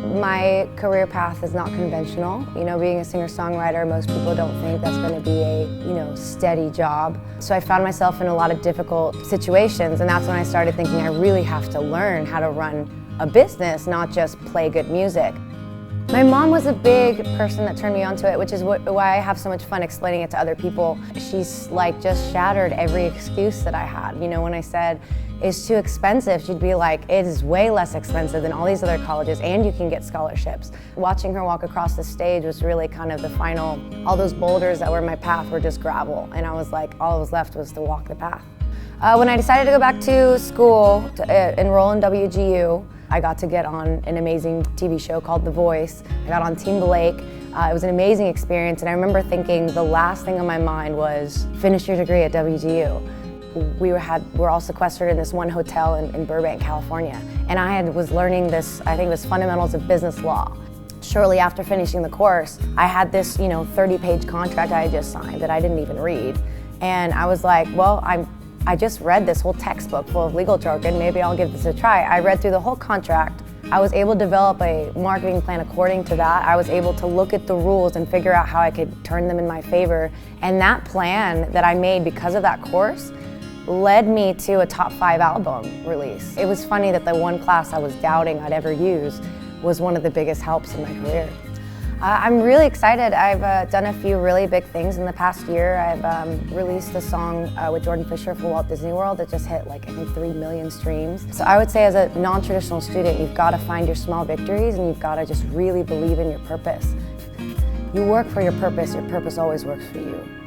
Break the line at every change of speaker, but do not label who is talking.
My career path is not conventional. You know, being a singer-songwriter, most people don't think that's going to be a, steady job. So I found myself in a lot of difficult situations, and that's when I started thinking I really have to learn how to run a business, not just play good music. My mom was a big person that turned me onto it, which is why I have so much fun explaining it to other people. She's like just shattered every excuse that I had. You know, when I said it's too expensive, she'd be like, it is way less expensive than all these other colleges and you can get scholarships. Watching her walk across the stage was really kind of the final, all those boulders that were my path were just gravel, and I was like, all that was left was to walk the path. When I decided to go back to school, to enroll in WGU, I got to get on an amazing TV show called The Voice. I got on Team Blake. It was an amazing experience, and I remember thinking the last thing on my mind was finish your degree at WGU. We were all sequestered in this one hotel in Burbank, California, and I was learning this, I think it was fundamentals of business law. Shortly after finishing the course, I had this 30-page contract I had just signed that I didn't even read, and I was like, well, I just read this whole textbook full of legal jargon, maybe I'll give this a try. I read through the whole contract. I was able to develop a marketing plan according to that. I was able to look at the rules and figure out how I could turn them in my favor. And that plan that I made because of that course led me to a top 5 album release. It was funny that the one class I was doubting I'd ever use was one of the biggest helps in my career. I'm really excited. I've done a few really big things in the past year. I've released a song with Jordan Fisher for Walt Disney World that just hit like, I think 3 million streams. So I would say as a non-traditional student, you've got to find your small victories and you've got to just really believe in your purpose. You work for your purpose always works for you.